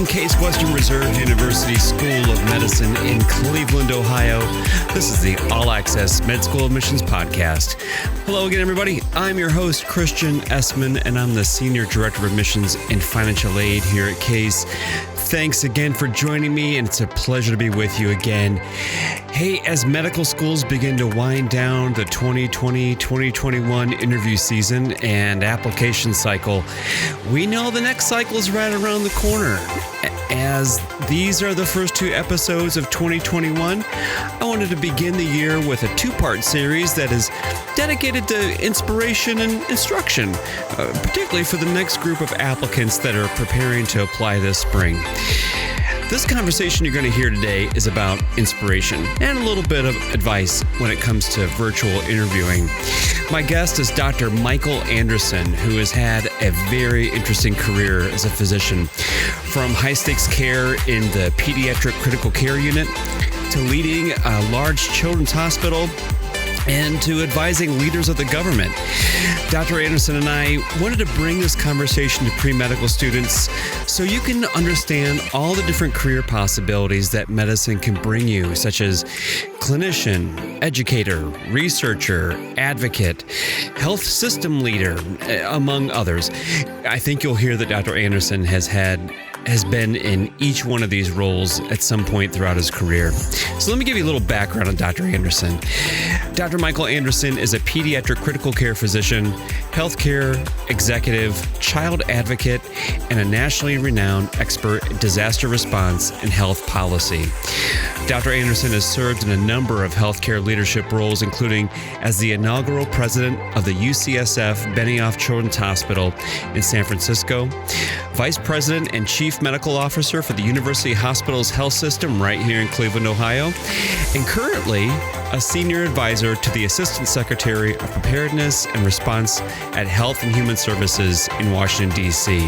Case Western Reserve University School of Medicine in Cleveland, Ohio. This is the All Access Med School Admissions Podcast. Hello again, everybody. I'm your host, Christian Essman, and I'm the Senior Director of Admissions and Financial Aid here at Case. Thanks again for joining me, and it's a pleasure to be with you again. Hey, as medical schools begin to wind down the 2020-2021 interview season and application cycle, we know the next cycle is right around the corner. As these are the first two episodes of 2021, I wanted to begin the year with a two-part series that is dedicated to inspiration and instruction, particularly for the next group of applicants that are preparing to apply this spring. This conversation you're going to hear today is about inspiration and a little bit of advice when it comes to virtual interviewing. My guest is Dr. Michael Anderson, who has had a very interesting career as a physician, from high-stakes care in the pediatric critical care unit to leading a large children's hospital and to advising leaders of the government. Dr. Anderson and I wanted to bring this conversation to pre-medical students so you can understand all the different career possibilities that medicine can bring you, such as clinician, educator, researcher, advocate, health system leader, among others. I think you'll hear that Dr. Anderson has been in each one of these roles at some point throughout his career. So let me give you a little background on Dr. Anderson. Dr. Michael Anderson is a pediatric critical care physician, healthcare executive, child advocate, and a nationally renowned expert in disaster response and health policy. Dr. Anderson has served in a number of healthcare leadership roles, including as the inaugural president of the UCSF Benioff Children's Hospital in San Francisco, vice president and chief medical officer for the University Hospitals Health System right here in Cleveland, Ohio, and currently a senior advisor to the Assistant Secretary of Preparedness and Response at Health and Human Services in Washington, D.C.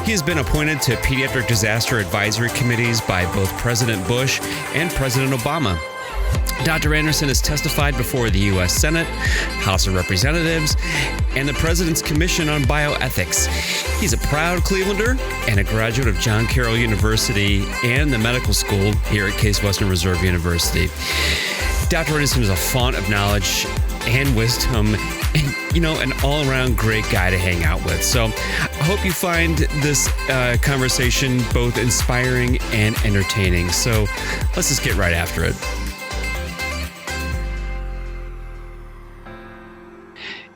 He has been appointed to pediatric disaster advisory committees by both President Bush and President Obama. Dr. Anderson has testified before the U.S. Senate, House of Representatives, and the President's Commission on Bioethics. He's a proud Clevelander and a graduate of John Carroll University and the medical school here at Case Western Reserve University. Dr. Anderson is a font of knowledge and wisdom and, an all-around great guy to hang out with. So I hope you find this conversation both inspiring and entertaining. So let's just get right after it.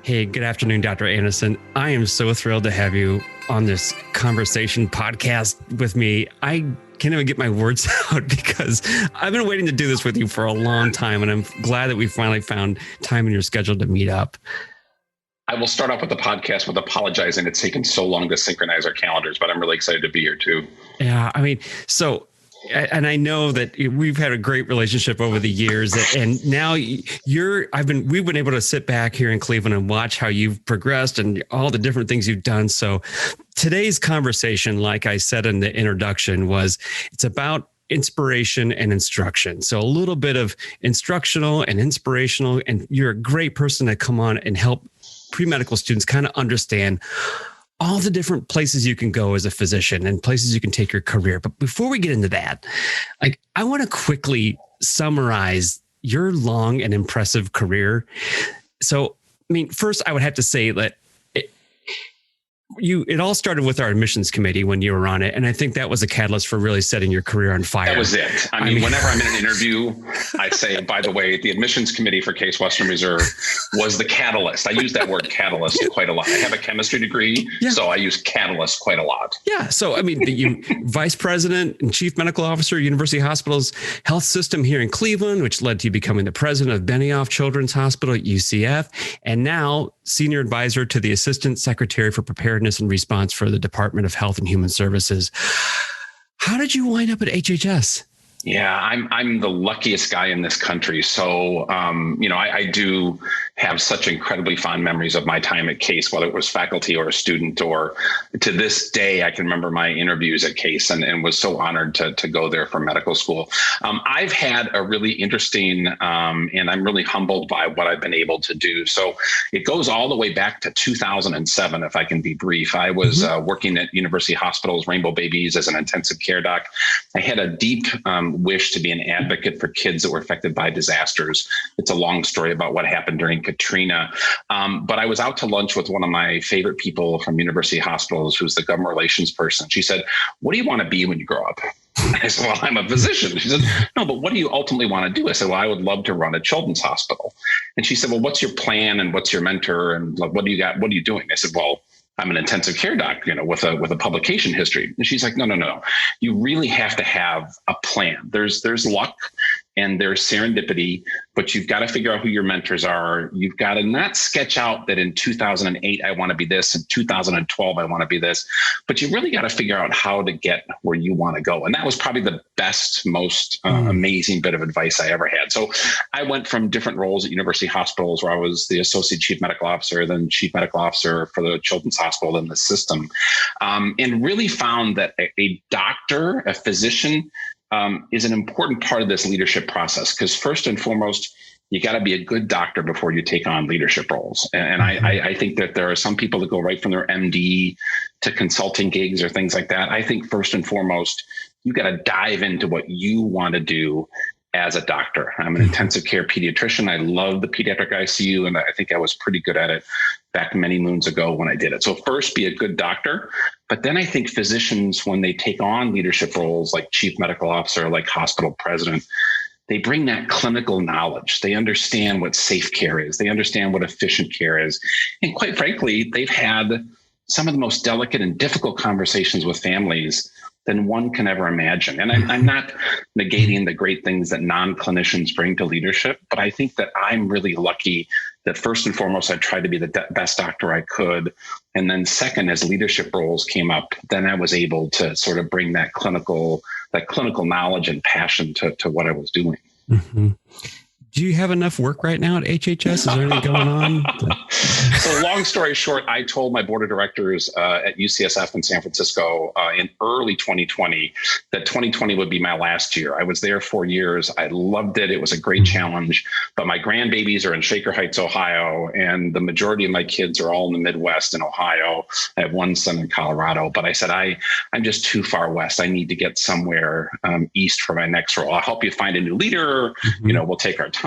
Hey, good afternoon, Dr. Anderson. I am so thrilled to have you on this conversation podcast with me. I can't even get my words out because I've been waiting to do this with you for a long time, and I'm glad that we finally found time in your schedule to meet up. I will start off with the podcast with apologizing. It's taken so long to synchronize our calendars, but I'm really excited to be here too. Yeah, and I know that we've had a great relationship over the years, and now we've been able to sit back here in Cleveland and watch how you've progressed and all the different things you've done. So today's conversation, like I said in the introduction, it's about inspiration and instruction. So a little bit of instructional and inspirational, and you're a great person to come on and help pre-medical students kind of understand all the different places you can go as a physician and places you can take your career. But before we get into that, I want to quickly summarize your long and impressive career. So, first I would have to say that it all started with our admissions committee when you were on it. And I think that was a catalyst for really setting your career on fire. That was it. I mean, whenever I'm in an interview, I say, by the way, the admissions committee for Case Western Reserve was the catalyst. I use that word catalyst quite a lot. I have a chemistry degree, so I use catalyst quite a lot. Yeah. So, you vice president and chief medical officer, University Hospitals Health System here in Cleveland, which led to you becoming the president of Benioff Children's Hospital at UCF. And now senior advisor to the Assistant Secretary for Preparedness and Response for the Department of Health and Human Services. How did you wind up at HHS? Yeah, I'm the luckiest guy in this country. So, I do have such incredibly fond memories of my time at Case, whether it was faculty or a student, or to this day, I can remember my interviews at Case and was so honored to go there for medical school. I've had a really interesting, and I'm really humbled by what I've been able to do. So it goes all the way back to 2007, if I can be brief. I was working at University Hospital's Rainbow Babies as an intensive care doc. I had a deep wish to be an advocate for kids that were affected by disasters. It's a long story about what happened during Katrina. But I was out to lunch with one of my favorite people from University Hospitals, who's the government relations person. She said, "What do you want to be when you grow up?" I said, "Well, I'm a physician." She said, "No, but what do you ultimately want to do?" I said, "Well, I would love to run a children's hospital." And she said, "Well, what's your plan and what's your mentor and what do you got? What are you doing?" I said, "Well, I'm an intensive care doc, with a publication history." And she's like, no. You really have to have a plan. There's luck and there's serendipity, but you've got to figure out who your mentors are. You've got to not sketch out that in 2008, I want to be this. In 2012, I want to be this, but you really got to figure out how to get where you want to go. And that was probably the best, most amazing bit of advice I ever had. So I went from different roles at university hospitals where I was the associate chief medical officer, then chief medical officer for the children's hospital in the system, and really found that a doctor, a physician, is an important part of this leadership process. Because first and foremost, you got to be a good doctor before you take on leadership roles. And I think that there are some people that go right from their MD to consulting gigs or things like that. I think first and foremost, you got to dive into what you want to do as a doctor. I'm an intensive care pediatrician. I love the pediatric ICU, and I think I was pretty good at it back many moons ago when I did it. So first, be a good doctor. But then I think physicians, when they take on leadership roles like chief medical officer, like hospital president, they bring that clinical knowledge. They understand what safe care is. They understand what efficient care is. And quite frankly, they've had some of the most delicate and difficult conversations with families than one can ever imagine. And I'm not negating the great things that non-clinicians bring to leadership, but I think that I'm really lucky that first and foremost, I tried to be the best doctor I could. And then second, as leadership roles came up, then I was able to sort of bring that clinical knowledge and passion to what I was doing. Mm-hmm. Do you have enough work right now at HHS? Is there anything going on? So long story short, I told my board of directors at UCSF in San Francisco in early 2020 that 2020 would be my last year. I was there 4 years. I loved it. It was a great challenge. But my grandbabies are in Shaker Heights, Ohio, and the majority of my kids are all in the Midwest in Ohio. I have one son in Colorado. But I said, I'm just too far west. I need to get somewhere east for my next role. I'll help you find a new leader. Mm-hmm. We'll take our time.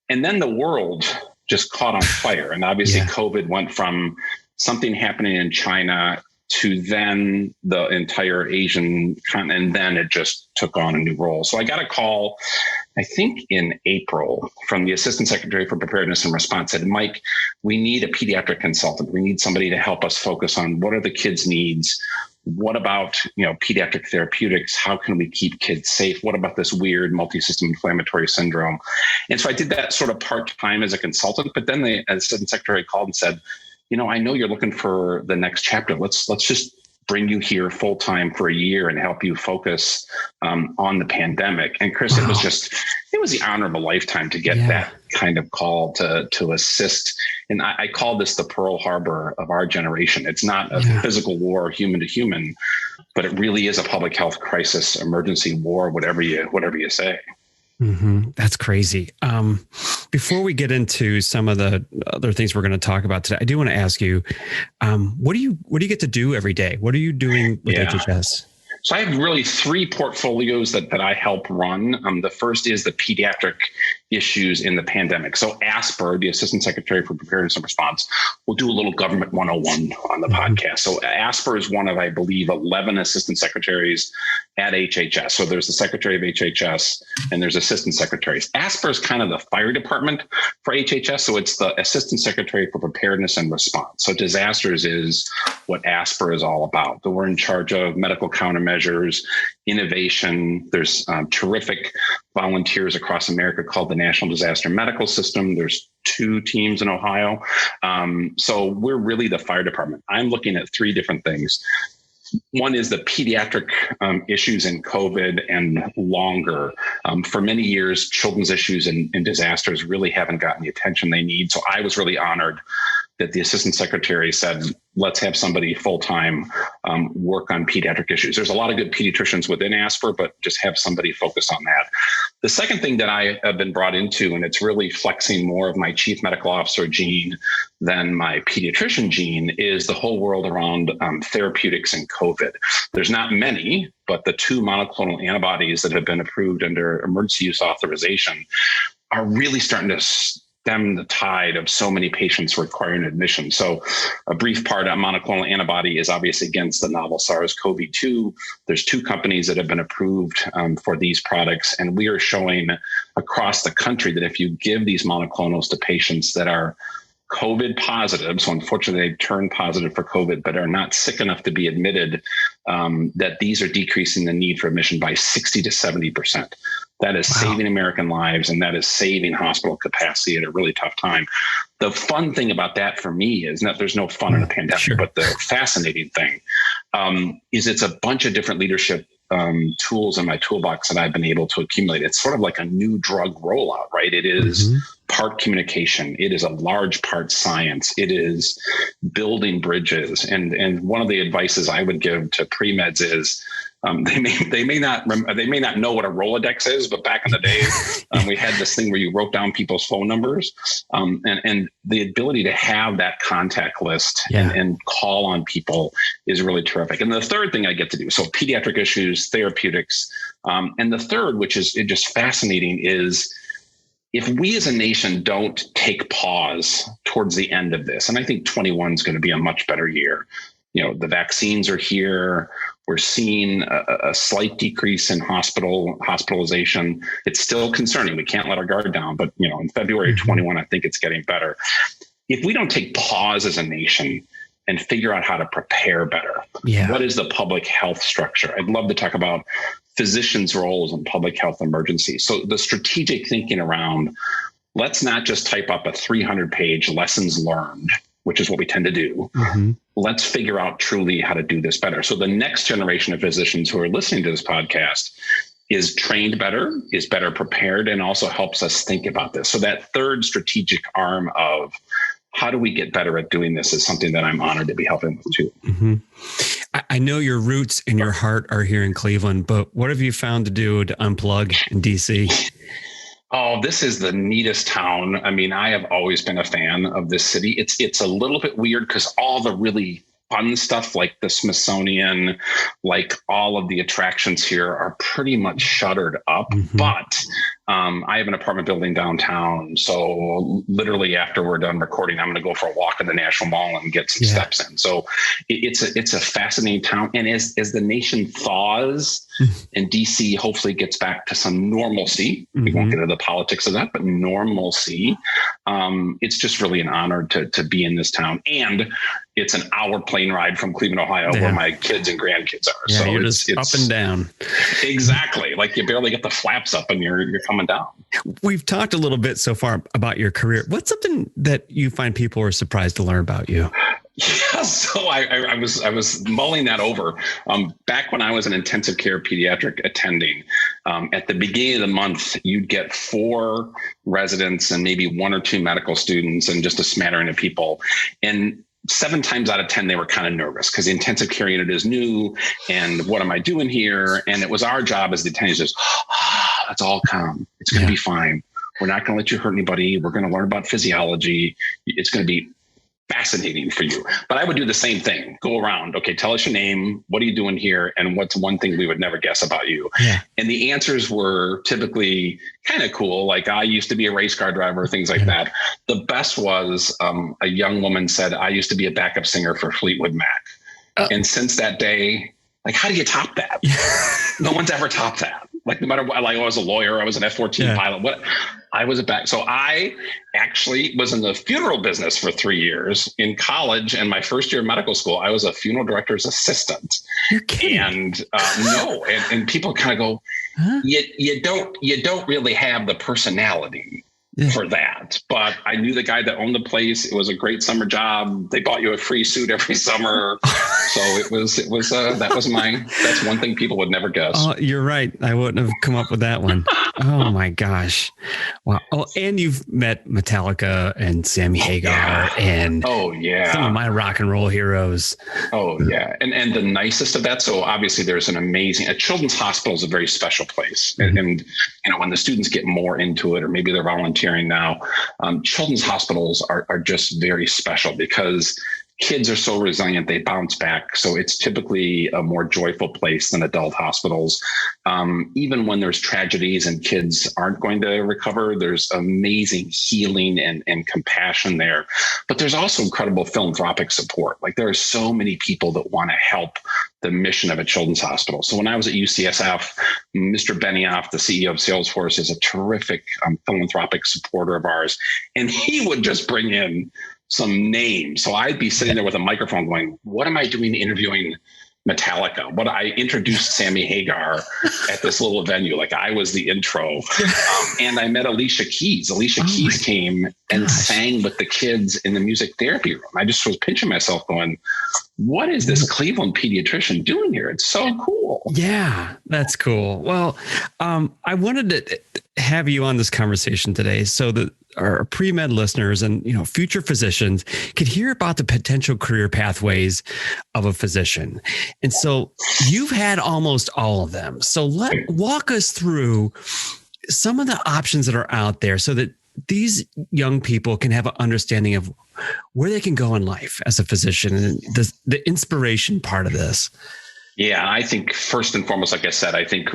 And then the world just caught on fire. And obviously COVID went from something happening in China to then the entire Asian continent. And then it just took on a new role. So I got a call, I think in April, from the Assistant Secretary for Preparedness and Response, said, "Mike, we need a pediatric consultant. We need somebody to help us focus on what are the kids' needs. What about, pediatric therapeutics? How can we keep kids safe? What about this weird multi-system inflammatory syndrome?" And so I did that sort of part-time as a consultant, but then the Assistant Secretary called and said, "I know you're looking for the next chapter. Let's just bring you here full-time for a year and help you focus on the pandemic." And Chris, wow. It was the honor of a lifetime to get that kind of call to assist. And I call this the Pearl Harbor of our generation. It's not a physical war, human to human, but it really is a public health crisis, emergency war, whatever you say. Mm-hmm. That's crazy. Before we get into some of the other things we're going to talk about today, I do want to ask you, what do you get to do every day? What are you doing with HHS? So I have really three portfolios that I help run. The first is the pediatric issues in the pandemic. So ASPR, the Assistant Secretary for Preparedness and Response, will do a little government 101 on the podcast. So ASPR is one of, I believe, 11 assistant secretaries at HHS. So there's the Secretary of HHS and there's assistant secretaries. ASPR is kind of the fire department for HHS. So it's the Assistant Secretary for Preparedness and Response. So disasters is what ASPR is all about. So we're in charge of medical countermeasures, innovation. There's terrific volunteers across America called the National Disaster Medical System. There's 2 teams in Ohio. So we're really the fire department. I'm looking at 3 different things. One is the pediatric issues in COVID and longer. For many years, children's issues and disasters really haven't gotten the attention they need. So I was really honored that the assistant secretary said, let's have somebody full-time work on pediatric issues. There's a lot of good pediatricians within ASPR, but just have somebody focus on that. The second thing that I have been brought into, and it's really flexing more of my chief medical officer gene than my pediatrician gene, is the whole world around therapeutics and COVID. There's not many, but the 2 monoclonal antibodies that have been approved under emergency use authorization are really starting to stem the tide of so many patients requiring admission. So a brief part on monoclonal antibody is obviously against the novel SARS-CoV-2. There's 2 companies that have been approved for these products. And we are showing across the country that if you give these monoclonals to patients that are COVID positive, so unfortunately they turn positive for COVID, but are not sick enough to be admitted, that these are decreasing the need for admission by 60 to 70%. That is saving American lives, and that is saving hospital capacity at a really tough time. The fun thing about that for me is that there's no fun in a pandemic, but the fascinating thing is it's a bunch of different leadership tools in my toolbox that I've been able to accumulate. It's sort of like a new drug rollout, right? It is part communication. It is a large part science. It is building bridges. And one of the advices I would give to pre-meds is they may not know what a Rolodex is, but back in the day, we had this thing where you wrote down people's phone numbers, and the ability to have that contact list and call on people is really terrific. And the third thing I get to do, so pediatric issues, therapeutics, and the third, which is just fascinating, is if we as a nation don't take pause towards the end of this, and I think 21 is going to be a much better year. You know, the vaccines are here. We're seeing a slight decrease in hospitalization. It's still concerning. We can't let our guard down. But, you know, in February 21, I think it's getting better. If we don't take pause as a nation and figure out how to prepare better, what is the public health structure? I'd love to talk about physicians' roles in public health emergencies. So the strategic thinking around, let's not just type up a 300-page lessons learned, which is what we tend to do. Let's figure out truly how to do this better. So the next generation of physicians who are listening to this podcast is trained better, is better prepared, and also helps us think about this. So that third strategic arm of how do we get better at doing this is something that I'm honored to be helping with too. I know your roots and your heart are here in Cleveland, but what have you found to do to unplug in DC? Oh, this is the neatest town. I mean, I have always been a fan of this city. It's a little bit weird because all the really fun stuff like the Smithsonian, like all of the attractions here are pretty much shuttered up. But I have an apartment building downtown. So literally after we're done recording, I'm going to go for a walk in the National Mall and get some steps in. So it's a fascinating town. And as the nation thaws and DC hopefully gets back to some normalcy, we won't get into the politics of that, but normalcy, it's just really an honor to be in this town. And it's an hour plane ride from Cleveland, Ohio, where my kids and grandkids are. Yeah, so you're just up and down. Exactly. Like you barely get the flaps up and you're coming down. We've talked a little bit so far about your career. What's something that you find people are surprised to learn about you? Yeah, so I was mulling that over. Back when I was an intensive care pediatric attending, at the beginning of the month, you'd get 4 residents and maybe 1 or 2 medical students and just a smattering of people. And 7 times out of 10, they were kind of nervous because the intensive care unit is new. And what am I doing here? And it was our job as the attendings just, let's all calm. It's going to be fine. We're not going to let you hurt anybody. We're going to learn about physiology. It's going to be fascinating for you. But I would do the same thing. Go around. Okay, tell us your name. What are you doing here? And what's one thing we would never guess about you? And the answers were typically kind of cool. Like I used to be a race car driver, things like that. The best was a young woman said, I used to be a backup singer for Fleetwood Mac. And since that day, like, how do you top that? No one's ever topped that. Like no matter what, like I was a lawyer, I was an F-14 pilot. What I was so I actually was in the funeral business for 3 years in college. And my first year of medical school, I was a funeral director's assistant. You're kidding. And no, and people kind of go, you don't really have the personality for that. But I knew the guy that owned the place. It was a great summer job. They bought you a free suit every summer. So that's one thing people would never guess. Oh, you're right. I wouldn't have come up with that one. Oh my gosh. Wow. Oh, and you've met Metallica and Sammy Hagar and some of my rock and roll heroes. Oh yeah. And the nicest of that. So obviously there's a children's hospital is a very special place. Mm-hmm. And when the students get more into it, or maybe they're volunteering now, children's hospitals are just very special because kids are so resilient, they bounce back. So it's typically a more joyful place than adult hospitals. Even when there's tragedies and kids aren't going to recover, there's amazing healing and compassion there. But there's also incredible philanthropic support. Like there are so many people that want to help the mission of a children's hospital. So when I was at UCSF, Mr. Benioff, the CEO of Salesforce, is a terrific philanthropic supporter of ours. And he would just bring in some names. So I'd be sitting there with a microphone going, what am I doing interviewing Metallica? But I introduced Sammy Hagar at this little venue. Like I was the intro. And I met Alicia Keys. Alicia Keys came and sang with the kids in the music therapy room. I just was pinching myself going, what is this Cleveland pediatrician doing here? It's so cool. Yeah, that's cool. Well, I wanted to have you on this conversation today so that our pre-med listeners and future physicians could hear about the potential career pathways of a physician. And so you've had almost all of them. So walk us through some of the options that are out there so that these young people can have an understanding of where they can go in life as a physician and the inspiration part of this. Yeah, I think first and foremost, like I said, I think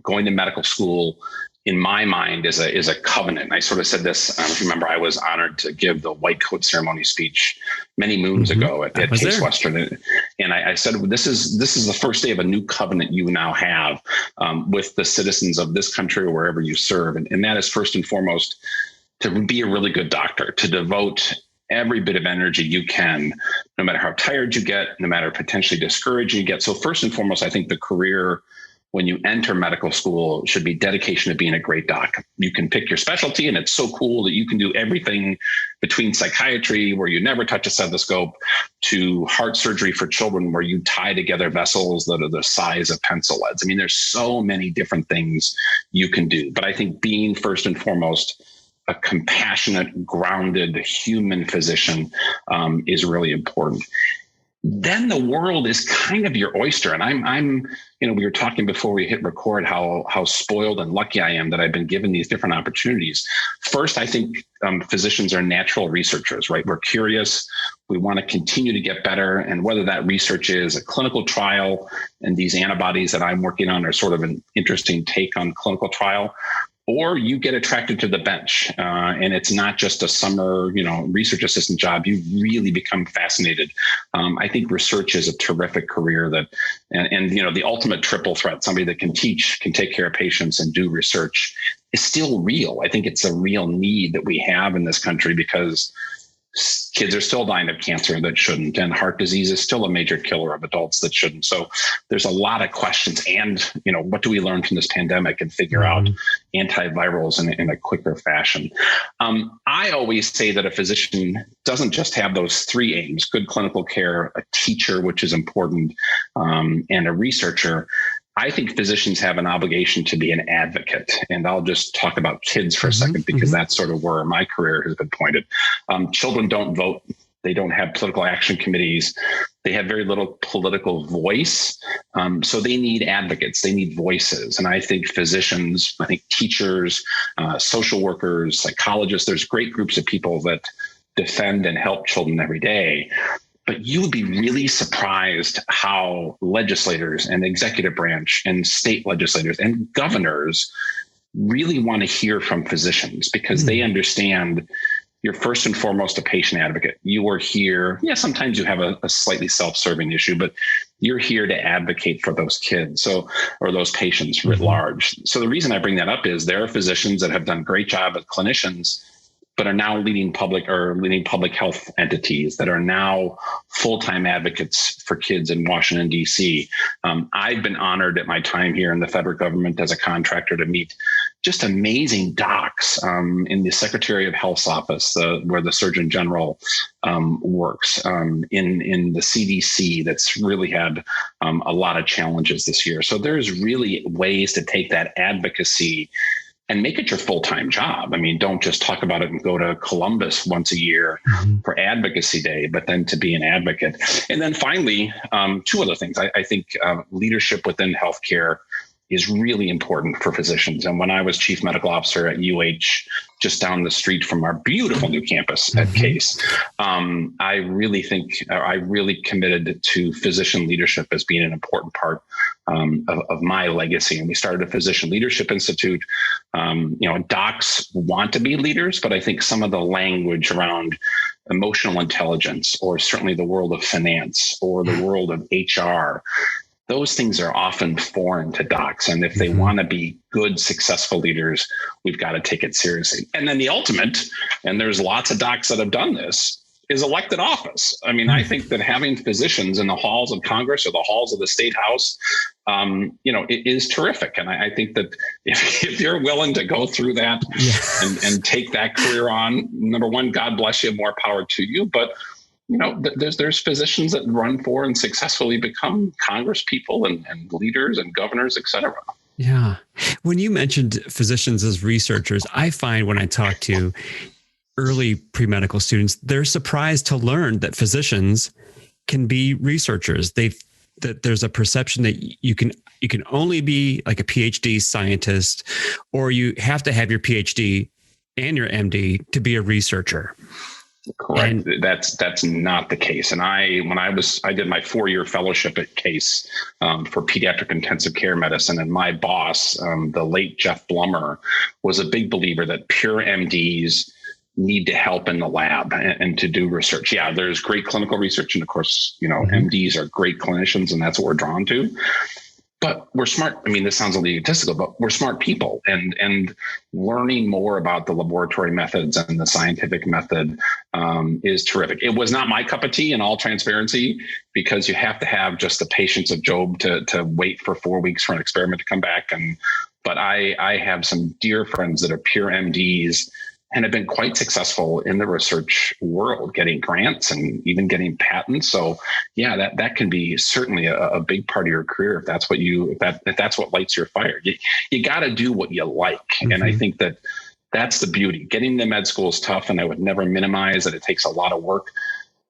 going to medical school in my mind is a covenant. I sort of said this, if you remember, I was honored to give the white coat ceremony speech many moons ago at Case Western. And I said, this is the first day of a new covenant you now have with the citizens of this country or wherever you serve. And that is first and foremost to be a really good doctor, to devote every bit of energy you can, no matter how tired you get, no matter potentially discouraged you get. So first and foremost, I think the career when you enter medical school should be dedication to being a great doc. You can pick your specialty, and it's so cool that you can do everything between psychiatry, where you never touch a stethoscope, to heart surgery for children, where you tie together vessels that are the size of pencil leads. I mean, there's so many different things you can do. But I think being first and foremost a compassionate, grounded human physician is really important. Then the world is kind of your oyster. And I'm, we were talking before we hit record how spoiled and lucky I am that I've been given these different opportunities. First, I think physicians are natural researchers, right? We're curious. We want to continue to get better. And whether that research is a clinical trial, and these antibodies that I'm working on are sort of an interesting take on clinical trial, or you get attracted to the bench and it's not just a summer, research assistant job. You really become fascinated. I think research is a terrific career and the ultimate triple threat, somebody that can teach, can take care of patients and do research, is still real. I think it's a real need that we have in this country because kids are still dying of cancer that shouldn't, and heart disease is still a major killer of adults that shouldn't. So there's a lot of questions. And, what do we learn from this pandemic and figure out antivirals in a quicker fashion? I always say that a physician doesn't just have those three aims: good clinical care, a teacher, which is important, and a researcher. I think physicians have an obligation to be an advocate. And I'll just talk about kids for a second, because that's sort of where my career has been pointed. Children don't vote. They don't have political action committees. They have very little political voice. So they need advocates. They need voices. And I think physicians, I think teachers, social workers, psychologists, there's great groups of people that defend and help children every day. But you would be really surprised how legislators and the executive branch and state legislators and governors really want to hear from physicians, because they understand you're first and foremost a patient advocate. You are here. Yeah, sometimes you have a slightly self-serving issue, but you're here to advocate for those kids, or those patients writ large. So the reason I bring that up is there are physicians that have done a great job as clinicians, but are now leading public health entities, that are now full-time advocates for kids in Washington, D.C. I've been honored at my time here in the federal government as a contractor to meet just amazing docs in the Secretary of Health's office, where the Surgeon General works, in the CDC, that's really had a lot of challenges this year. So there's really ways to take that advocacy and make it your full-time job. I mean, don't just talk about it and go to Columbus once a year for Advocacy Day, but then to be an advocate. And then finally, two other things. I think leadership within healthcare is really important for physicians. And when I was chief medical officer at UH, just down the street from our beautiful new campus at Case, I really committed to physician leadership as being an important part of my legacy. And we started a Physician Leadership Institute. Docs want to be leaders, but I think some of the language around emotional intelligence, or certainly the world of finance or the world of HR, those things are often foreign to docs. And if they want to be good, successful leaders, we've got to take it seriously. And then the ultimate, and there's lots of docs that have done this, is elected office. I mean, I think that having physicians in the halls of Congress or the halls of the state house, it is terrific. And I think that if you're willing to go through that and take that career on, number one, God bless you, more power to you. But there's physicians that run for and successfully become Congress people and leaders and governors, et cetera. Yeah. When you mentioned physicians as researchers, I find when I talk to early pre-medical students, they're surprised to learn that physicians can be researchers. That there's a perception that you can only be like a PhD scientist, or you have to have your PhD and your MD to be a researcher. Correct. And that's not the case. And I did my 4-year fellowship at Case for pediatric intensive care medicine, and my boss, the late Jeff Blummer, was a big believer that pure MDs need to help in the lab and to do research. Yeah, there's great clinical research, and of course, MDs are great clinicians, and that's what we're drawn to. But we're smart. I mean, this sounds a little egotistical, but we're smart people, and learning more about the laboratory methods and the scientific method is terrific. It was not my cup of tea, in all transparency, because you have to have just the patience of Job to wait for 4 weeks for an experiment to come back. But I have some dear friends that are pure MDs and have been quite successful in the research world, getting grants and even getting patents. So yeah, that can be certainly a big part of your career if that's what lights your fire. You got to do what you like. And I think that's the beauty. Getting to med school is tough, and I would never minimize that. It takes a lot of work.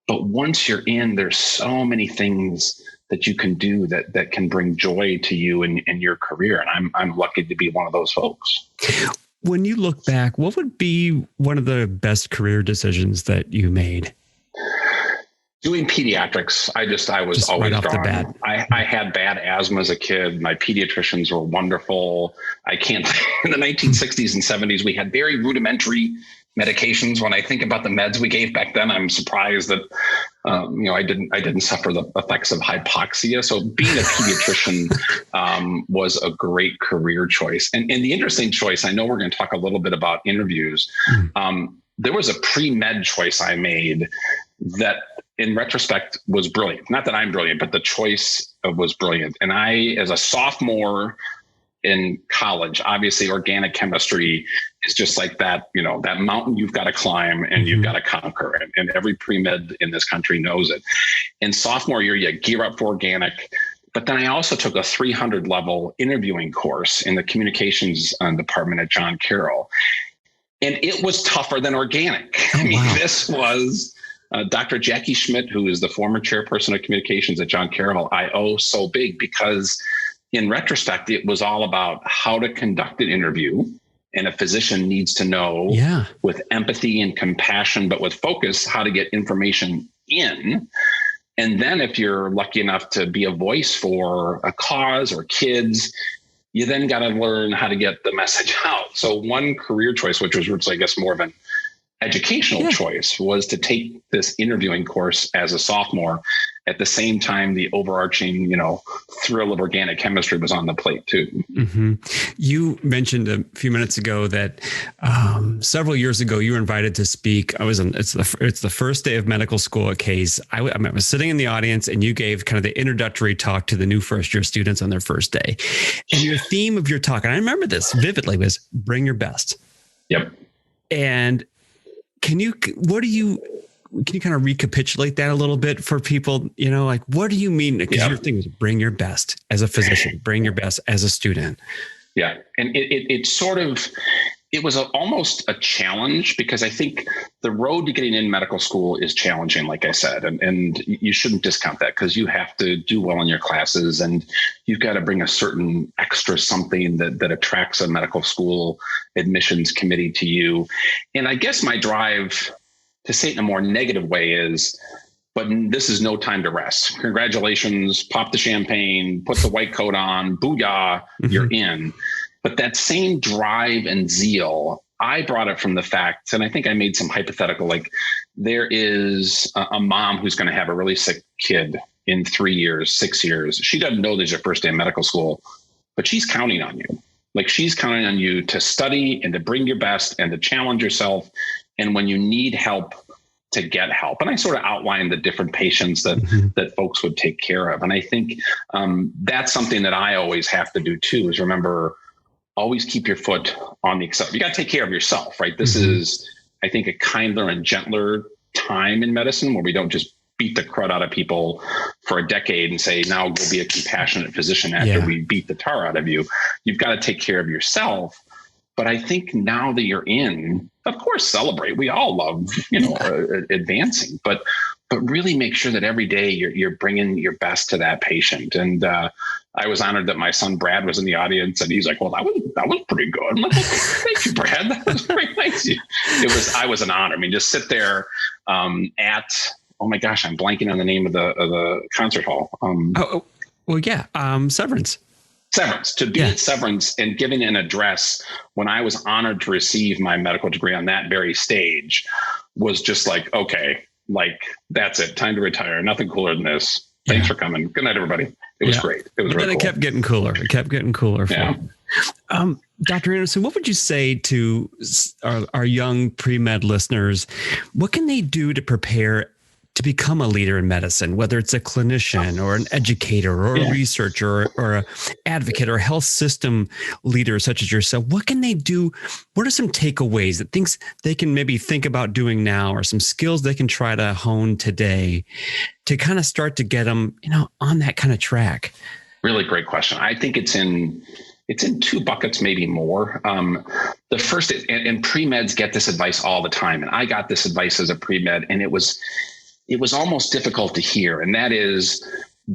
But once you're in, there's so many things that you can do that can bring joy to you in your career. And I'm lucky to be one of those folks. When you look back, what would be one of the best career decisions that you made? Doing pediatrics. I was always right drawn. Off the bat. I had bad asthma as a kid. My pediatricians were wonderful. In the 1960s and 70s, we had very rudimentary medications. When I think about the meds we gave back then, I'm surprised that I didn't suffer the effects of hypoxia. So being a pediatrician was a great career choice. And the interesting choice, I know we're going to talk a little bit about interviews. There was a pre-med choice I made that in retrospect was brilliant. Not that I'm brilliant, but the choice was brilliant. And I, as a sophomore in college, obviously organic chemistry is just like that, that mountain you've got to climb and you've got to conquer. And every pre-med in this country knows it. In sophomore year, you gear up for organic. But then I also took a 300 level interviewing course in the communications department at John Carroll. And it was tougher than organic. This was Dr. Jackie Schmidt, who is the former chairperson of communications at John Carroll, I owe so big, because in retrospect, it was all about how to conduct an interview. And a physician needs to know with empathy and compassion, but with focus, how to get information in. And then if you're lucky enough to be a voice for a cause or kids, you then got to learn how to get the message out. So one career choice, which was, I guess, more of an educational choice, was to take this interviewing course as a sophomore. at the same time, the overarching, thrill of organic chemistry was on the plate too. Mm-hmm. You mentioned a few minutes ago that several years ago you were invited to speak. It's the first day of medical school at Case. I was sitting in the audience, and you gave kind of the introductory talk to the new first year students on their first day. And your theme of your talk, and I remember this vividly, was bring your best. Yep. And can you kind of recapitulate that a little bit for people? Like, what do you mean? Because your thing is bring your best as a physician, bring your best as a student. Yeah. And it was almost a challenge, because I think the road to getting in medical school is challenging, like I said, and you shouldn't discount that, because you have to do well in your classes, and you've got to bring a certain extra something that attracts a medical school admissions committee to you. And I guess my drive, to say it in a more negative way, is, but this is no time to rest. Congratulations, pop the champagne, put the white coat on, booyah, you're in. But that same drive and zeal, I brought it from the fact, and I think I made some hypothetical, like there is a mom who's going to have a really sick kid in 3 years, 6 years. She doesn't know there's your first day of medical school, but she's counting on you. Like, she's counting on you to study and to bring your best and to challenge yourself. And when you need help, to get help. And I sort of outlined the different patients that folks would take care of. And I think that's something that I always have to do too, is remember, always keep your foot on the accelerator. You got to take care of yourself, right? This is, I think, a kinder and gentler time in medicine, where we don't just beat the crud out of people for a decade and say, now go be a compassionate physician after we beat the tar out of you. You've got to take care of yourself. But I think now that you're in, of course, celebrate. We all love, advancing, but really make sure that every day you're bringing your best to that patient. And I was honored that my son Brad was in the audience, and he's like, "Well, that was pretty good." I'm like, "Thank you, Brad. That was very nice." I was an honor. I mean, just sit there at, oh my gosh, I'm blanking on the name of the concert hall. Severance. To be at Severance and giving an address when I was honored to receive my medical degree on that very stage was just like, okay, like that's it. Time to retire. Nothing cooler than this. Thanks for coming. Good night, everybody. It was great. It was really cool. It kept getting cooler. Dr. Anderson, what would you say to our young pre-med listeners? What can they do to prepare to become a leader in medicine, whether it's a clinician or an educator or a researcher or an advocate or a health system leader such as yourself? What can they do? What are some takeaways, that things they can maybe think about doing now, or some skills they can try to hone today to kind of start to get them, on that kind of track? Really great question. I think it's in two buckets, maybe more. The first is, and pre-meds get this advice all the time. And I got this advice as a pre-med, and it was almost difficult to hear. And that is,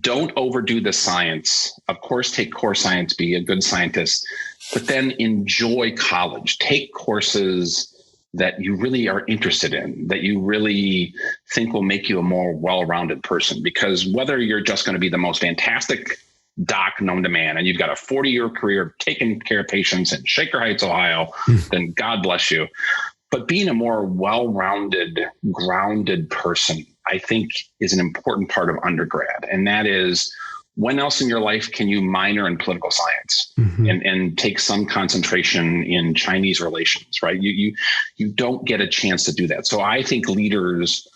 don't overdo the science. Of course, take core science, be a good scientist, but then enjoy college. Take courses that you really are interested in, that you really think will make you a more well-rounded person. Because whether you're just going to be the most fantastic doc known to man, and you've got a 40-year career of taking care of patients in Shaker Heights, Ohio, then God bless you. But being a more well-rounded, grounded person, I think, is an important part of undergrad. And that is, when else in your life can you minor in political science and take some concentration in Chinese relations, right? You don't get a chance to do that. So I think leaders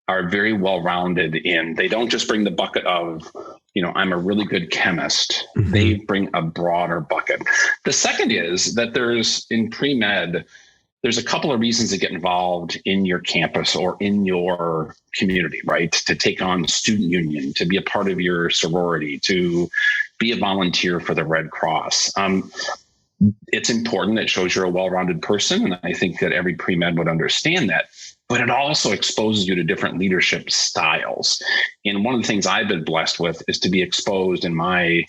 are very well-rounded in, they don't just bring the bucket of, I'm a really good chemist. They bring a broader bucket. The second is that in pre-med, there's a couple of reasons to get involved in your campus or in your community, right? To take on student union, to be a part of your sorority, to be a volunteer for the Red Cross. It's important. It shows you're a well-rounded person. And I think that every pre-med would understand that. But it also exposes you to different leadership styles. And one of the things I've been blessed with is to be exposed in my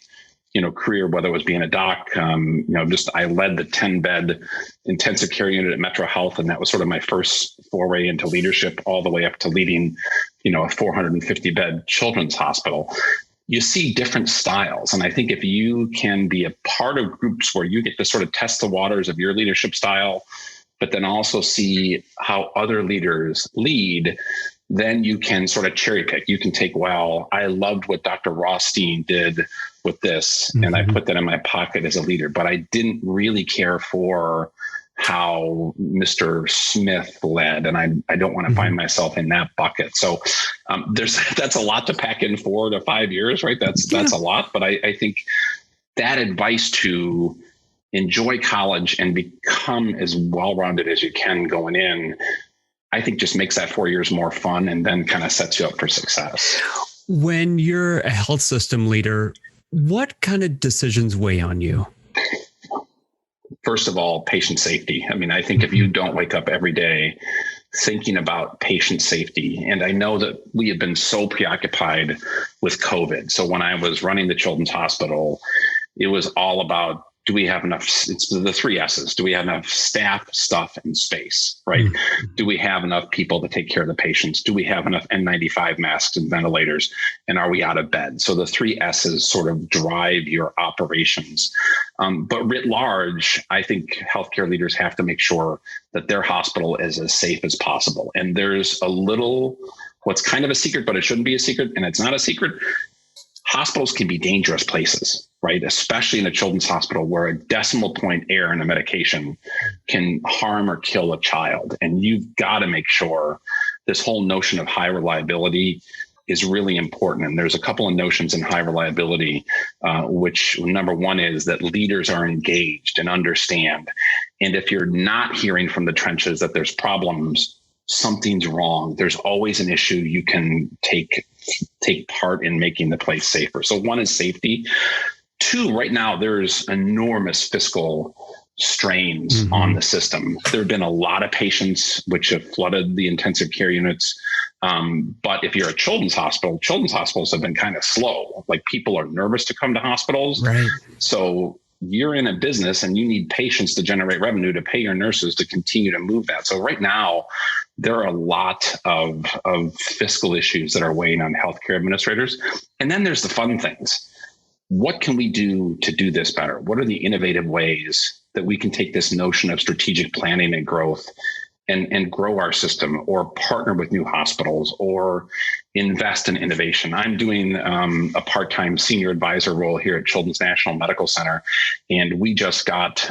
career, whether it was being a doc, I led the 10-bed intensive care unit at Metro Health. And that was sort of my first foray into leadership, all the way up to leading, a 450-bed children's hospital. You see different styles. And I think if you can be a part of groups where you get to sort of test the waters of your leadership style, but then also see how other leaders lead, then you can sort of cherry pick. You can take, well, I loved what Dr. Rothstein did with this, and I put that in my pocket as a leader, but I didn't really care for how Mr. Smith led, and I don't want to find myself in that bucket. So that's a lot to pack in 4 to 5 years, right? That's a lot, but I think that advice to enjoy college and become as well-rounded as you can going in, I think just makes that 4 years more fun and then kind of sets you up for success. When you're a health system leader, what kind of decisions weigh on you? First of all, patient safety. I mean, I think if you don't wake up every day thinking about patient safety, and I know that we have been so preoccupied with COVID. So when I was running the Children's Hospital, it was all about, do we have enough? It's the 3 S's. Do we have enough staff, stuff, and space, right? Do we have enough people to take care of the patients? Do we have enough N95 masks and ventilators? And are we out of bed? So the 3 S's sort of drive your operations. But writ large, I think healthcare leaders have to make sure that their hospital is as safe as possible. And there's a little, what's kind of a secret, but it shouldn't be a secret, and it's not a secret. Hospitals can be dangerous places, right? Especially in a children's hospital where a decimal point error in a medication can harm or kill a child. And you've got to make sure this whole notion of high reliability is really important. And there's a couple of notions in high reliability, which number one is that leaders are engaged and understand. And if you're not hearing from the trenches that there's problems, something's wrong, there's always an issue you can take part in making the place safer. So one is safety. 2, right now, there's enormous fiscal strains on the system. There have been a lot of patients which have flooded the intensive care units. But if you're a children's hospitals have been kind of slow. Like, people are nervous to come to hospitals. Right. So you're in a business and you need patients to generate revenue to pay your nurses to continue to move that. So right now, there are a lot of fiscal issues that are weighing on healthcare administrators. And then there's the fun things. What can we do to do this better? What are the innovative ways that we can take this notion of strategic planning and growth and grow our system, or partner with new hospitals, or invest in innovation? I'm doing a part-time senior advisor role here at Children's National Medical Center, and we just bought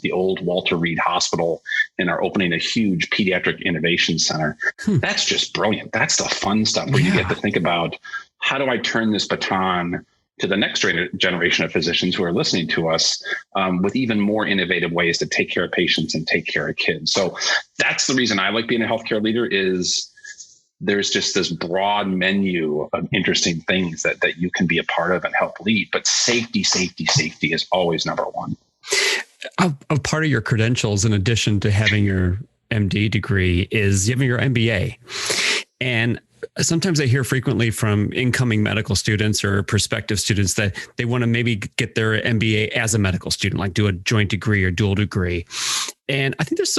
the old Walter Reed Hospital and are opening a huge pediatric innovation center. That's just brilliant. That's the fun stuff where you get to think about, how do I turn this baton to the next generation of physicians who are listening to us with even more innovative ways to take care of patients and take care of kids. So that's the reason I like being a healthcare leader, is there's just this broad menu of interesting things that you can be a part of and help lead. But safety is always number one. A part of your credentials, in addition to having your MD degree, is having your MBA. And sometimes I hear frequently from incoming medical students or prospective students that they want to maybe get their MBA as a medical student, like do a joint degree or dual degree. And I think there's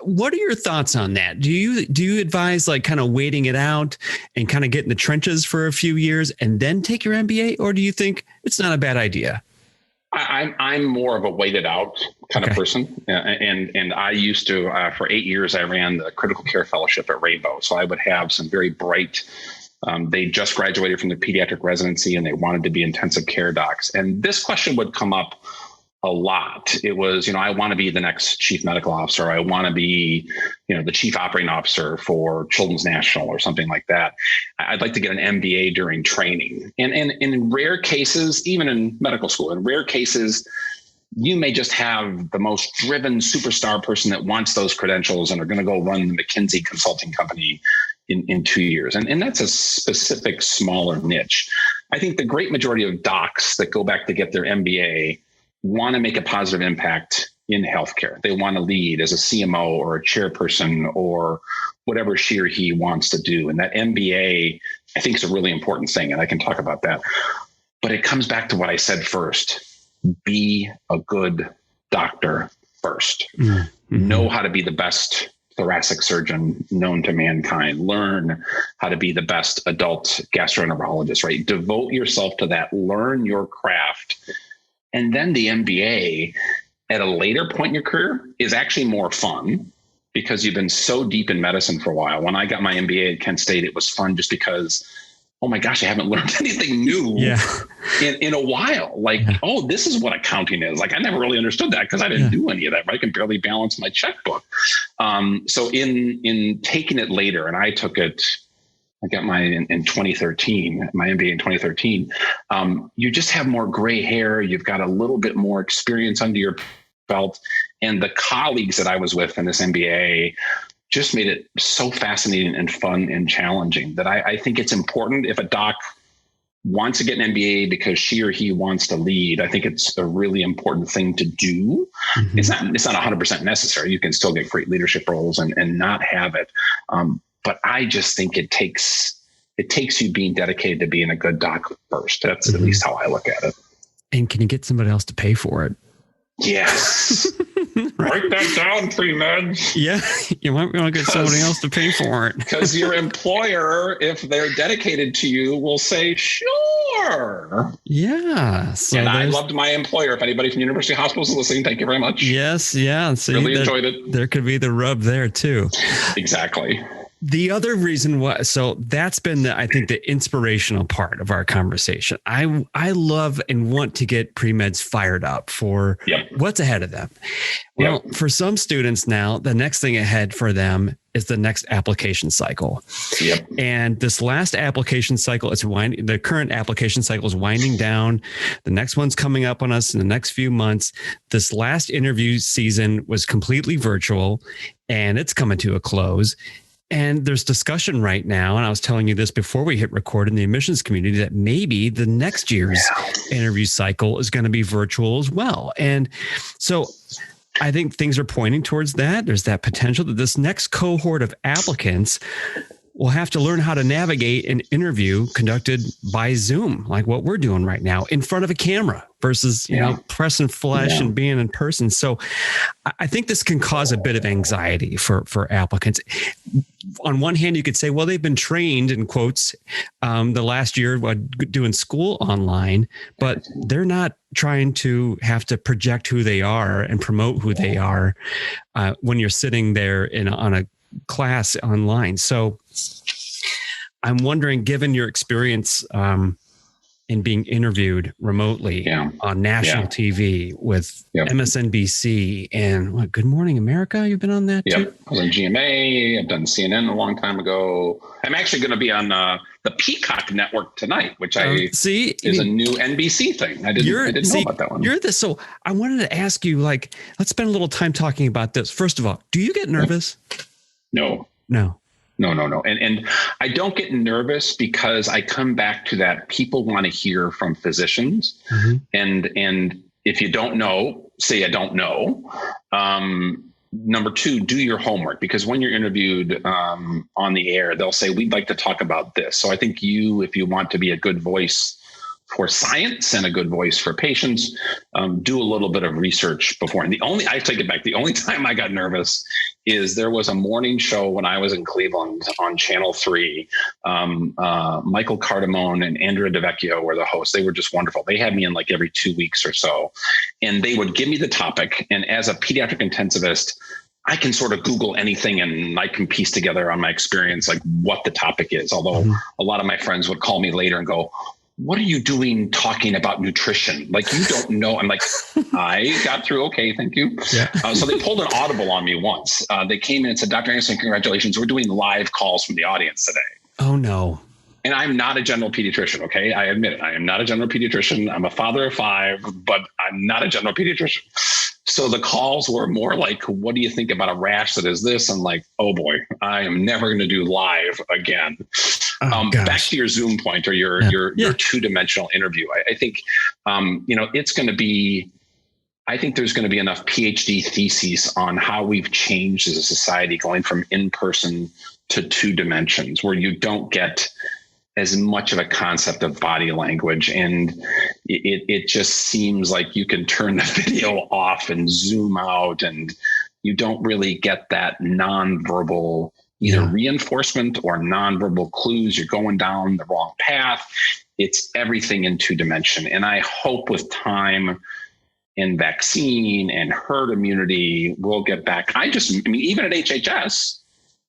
what are your thoughts on that? Do you advise like kind of waiting it out and kind of get in the trenches for a few years and then take your MBA? Or do you think it's not a bad idea? I'm more of a waited out kind of person. And I used to, for 8 years, I ran the critical care fellowship at Rainbow. So I would have some very bright, they just graduated from the pediatric residency and they wanted to be intensive care docs. And this question would come up a lot. It was, I want to be the next chief medical officer. I want to be, the chief operating officer for Children's National or something like that. I'd like to get an MBA during training. And in rare cases, even in medical school, in rare cases, you may just have the most driven superstar person that wants those credentials and are going to go run the McKinsey consulting company in 2 years. And that's a specific smaller niche. I think the great majority of docs that go back to get their MBA want to make a positive impact in healthcare. They want to lead as a CMO or a chairperson or whatever she or he wants to do. And that MBA, I think, is a really important thing. And I can talk about that. But it comes back to what I said first. Be a good doctor first. Mm-hmm. Know how to be the best thoracic surgeon known to mankind. Learn how to be the best adult gastroenterologist, right? Devote yourself to that. Learn your craft. And then the MBA at a later point in your career is actually more fun. because you've been so deep in medicine for a while. When I got my MBA at Kent State, it was fun just because, oh my gosh, I haven't learned anything new in a while. Like, oh, this is what accounting is. Like, I never really understood that because I didn't do any of that. Right? I can barely balance my checkbook. So in taking it later, and I took it, I got mine in 2013, my MBA in 2013. You just have more gray hair. You've got a little bit more experience under your belt. And the colleagues that I was with in this MBA just made it so fascinating and fun and challenging that I think it's important if a doc wants to get an MBA because she or he wants to lead. I think it's a really important thing to do. Mm-hmm. It's not 100% necessary. You can still get great leadership roles and not have it. But I just think it takes you being dedicated to being a good doc first. That's at least how I look at it. And can you get somebody else to pay for it? Yes. Write that down, pre-med. Yeah, you might want to get somebody else to pay for it. Because your employer, if they're dedicated to you, will say, sure. Yeah. So and I loved my employer. If anybody from University Hospitals is listening, thank you very much. Yes, yeah. So really enjoyed it. There could be the rub there too. Exactly. The other reason why, so that's been I think the inspirational part of our conversation. I love and want to get pre-meds fired up for what's ahead of them. Well, for some students now, the next thing ahead for them is the next application cycle. Yep. And this last application cycle is the current application cycle is winding down. The next one's coming up on us in the next few months. This last interview season was completely virtual and it's coming to a close. And there's discussion right now, and I was telling you this before we hit record in the admissions community, that maybe the next year's interview cycle is going to be virtual as well. And so I think things are pointing towards that. There's that potential that this next cohort of applicants will have to learn how to navigate an interview conducted by Zoom, like what we're doing right now, in front of a camera versus, press and flesh and being in person. So I think this can cause a bit of anxiety for applicants. On one hand, you could say, well, they've been trained, in quotes, the last year doing school online, but they're not trying to have to project who they are and promote who they are when you're sitting there on a class online. So I'm wondering, given your experience in being interviewed remotely on national TV with MSNBC and Good Morning America, you've been on that too? I was on GMA. I've done CNN a long time ago. I'm actually going to be on the Peacock Network tonight, which is a new NBC thing. I didn't know about that one. So I wanted to ask you, let's spend a little time talking about this. First of all, do you get nervous? No. And I don't get nervous because I come back to that. People want to hear from physicians. Mm-hmm. And if you don't know, say, I don't know. Number two, do your homework, because when you're interviewed on the air, they'll say, we'd like to talk about this. So I think if you want to be a good voice for science and a good voice for patients, do a little bit of research before. And I take it back. The only time I got nervous is there was a morning show when I was in Cleveland on Channel 3. Michael Cardamone and Andrea DeVecchio were the hosts. They were just wonderful. They had me in every 2 weeks or so, and they would give me the topic. And as a pediatric intensivist, I can sort of Google anything and I can piece together on my experience, what the topic is. Although a lot of my friends would call me later and go, what are you doing talking about nutrition? You don't know. I'm like, I got through. Okay, thank you. Yeah. So they pulled an audible on me once. They came in and said, Dr. Anderson, congratulations. We're doing live calls from the audience today. Oh, no. And I'm not a general pediatrician. Okay. I admit it. I am not a general pediatrician. I'm a father of 5, but I'm not a general pediatrician. So the calls were more what do you think about a rash that is this? I'm like, oh boy, I am never going to do live again. Back to your Zoom point or your 2-dimensional interview. I think, it's going to be, I think there's going to be enough PhD theses on how we've changed as a society going from in-person to 2 dimensions, where you don't get as much of a concept of body language. And it just seems like you can turn the video off and zoom out, and you don't really get that nonverbal either reinforcement or nonverbal clues. You're going down the wrong path. It's everything in 2 dimension. And I hope with time and vaccine and herd immunity, we'll get back. Even at HHS,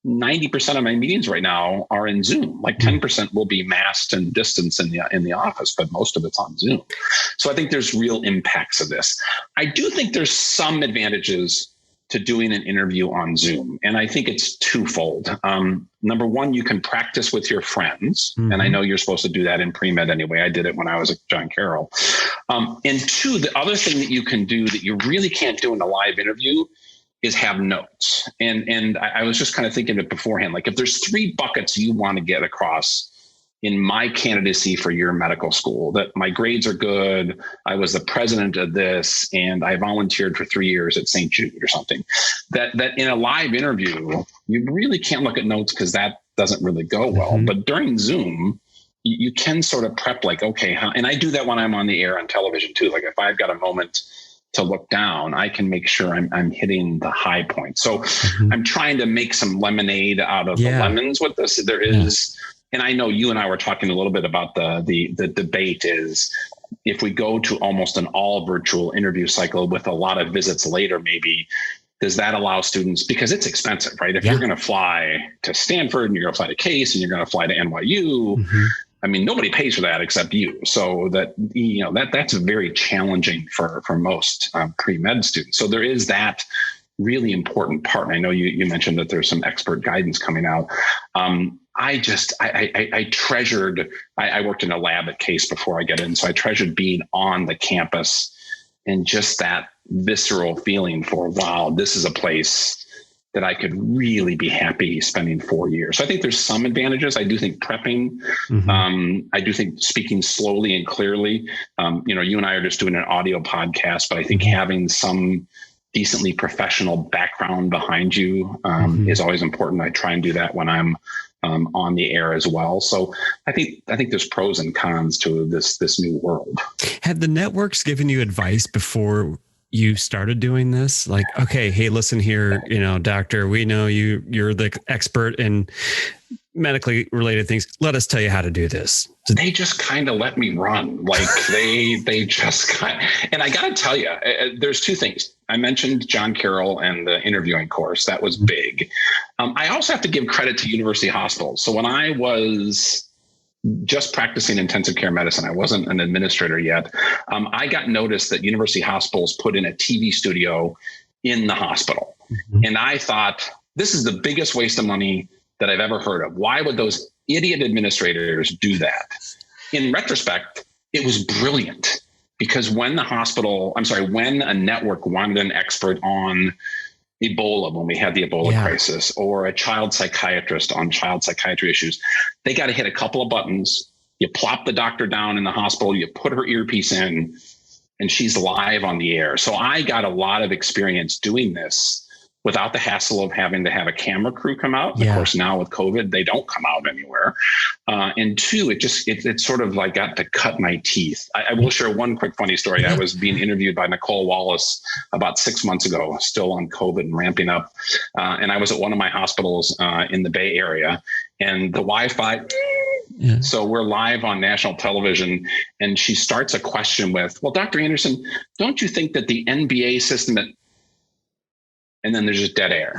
90% of my meetings right now are in Zoom. Like 10% will be masked and distanced in the office, but most of it's on Zoom. So I think there's real impacts of this. I do think there's some advantages to doing an interview on Zoom. And I think it's twofold. Number one, you can practice with your friends. And I know you're supposed to do that in pre-med anyway. I did it when I was at John Carroll. And two, the other thing that you can do that you really can't do in a live interview is have notes. And I was just kind of thinking of it beforehand. Like if there's 3 buckets you want to get across in my candidacy for your medical school, that my grades are good, I was the president of this, and I volunteered for 3 years at St. Jude or something, that in a live interview, you really can't look at notes because that doesn't really go well. But during Zoom, you can sort of prep like, okay, and I do that when I'm on the air on television too. Like if I've got a moment to look down, I can make sure I'm hitting the high point. So I'm trying to make some lemonade out of the lemons with this. There is, and I know you and I were talking a little bit about the debate is if we go to almost an all virtual interview cycle with a lot of visits later, maybe, does that allow students, because it's expensive, right? If you're going to fly to Stanford and you're going to fly to Case and you're going to fly to NYU, I mean, nobody pays for that except you. So that's very challenging for most pre-med students. So there is that really important part. And I know you mentioned that there's some expert guidance coming out. I worked in a lab at Case before I get in. So I treasured being on the campus and just that visceral feeling for, wow, this is a place that I could really be happy spending 4 years. So I think there's some advantages. I do think prepping, I do think speaking slowly and clearly, you and I are just doing an audio podcast, but I think having some decently professional background behind you is always important. I try and do that when I'm on the air as well. So I think there's pros and cons to this new world. Have the networks given you advice before you started doing this? Like, okay, hey, listen here, doctor, we know you're the expert in medically related things. Let us tell you how to do this. They just kind of let me run. Like they just and I got to tell you, there's 2 things. I mentioned John Carroll and the interviewing course. That was big. I also have to give credit to university hospitals. So when I was just practicing intensive care medicine, I wasn't an administrator yet. I got noticed that university hospitals put in a TV studio in the hospital. And I thought, this is the biggest waste of money that I've ever heard of. Why would those idiot administrators do that? In retrospect, it was brilliant, because when a network wanted an expert on Ebola, when we had the Ebola crisis, or a child psychiatrist on child psychiatry issues, they got to hit a couple of buttons. You plop the doctor down in the hospital, you put her earpiece in, and she's live on the air. So I got a lot of experience doing this without the hassle of having to have a camera crew come out. Of course, now with COVID, they don't come out anywhere. And 2, it sort of like got to cut my teeth. I will share one quick funny story. I was being interviewed by Nicole Wallace about 6 months ago, still on COVID and ramping up. And I was at one of my hospitals in the Bay Area, and the Wi-Fi. So we're live on national television, and she starts a question with, well, Dr. Anderson, don't you think that the NBA system and then there's just dead air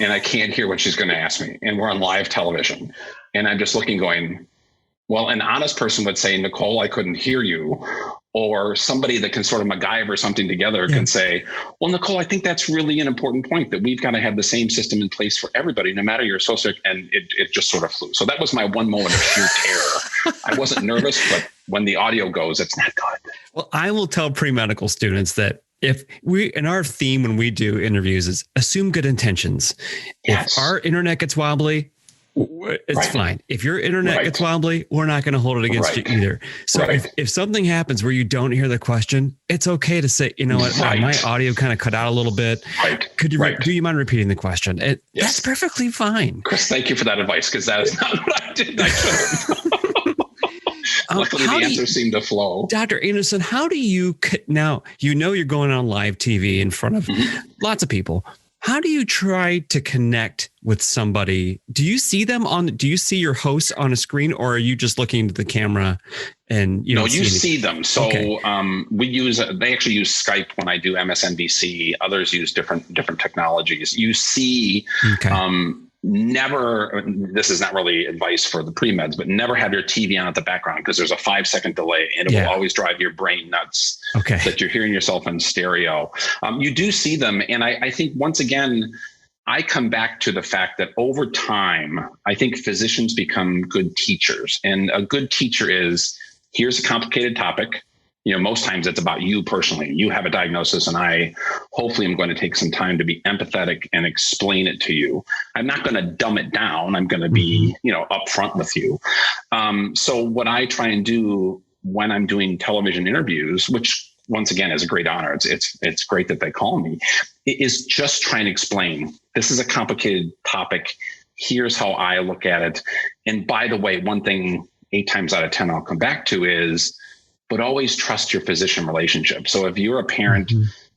and I can't hear what she's going to ask me. And we're on live television, and I'm just looking going, well, an honest person would say, Nicole, I couldn't hear you. Or somebody that can sort of MacGyver something together can say, well, Nicole, I think that's really an important point, that we've got to have the same system in place for everybody, no matter your social. And it just sort of flew. So that was my one moment of sheer terror. I wasn't nervous, but when the audio goes, it's not good. Well, I will tell pre-medical students that in our theme, when we do interviews, is assume good intentions. If our internet gets wobbly, it's fine. If your internet gets wobbly, we're not going to hold it against you either. So if something happens where you don't hear the question, it's okay to say, you know what, my audio kind of cut out a little bit. Could you, do you mind repeating the question? That's perfectly fine. Chris, thank you for that advice, because that is not what I did. I should have. Luckily, the answer seemed to flow. Dr. Anderson, how do you now, you're going on live TV in front of lots of people. How do you try to connect with somebody? Do you see your host on a screen, or are you just looking into the camera and you don't see them. So they actually use Skype when I do MSNBC. Others use different technologies. You see, never, this is not really advice for the pre-meds, but never have your TV on at the background because there's a 5-second delay and it will always drive your brain nuts that you're hearing yourself in stereo. You do see them. And I think once again, I come back to the fact that over time, I think physicians become good teachers. And a good teacher is, here's a complicated topic. Most times it's about you personally. You have a diagnosis and I hopefully am going to take some time to be empathetic and explain it to you. I'm not going to dumb it down. I'm going to be, upfront with you. So what I try and do when I'm doing television interviews, which once again is a great honor. It's great that they call me, is just trying to explain, this is a complicated topic. Here's how I look at it. And by the way, one thing 8 times out of 10 I'll come back to is, but always trust your physician relationship. So if you're a parent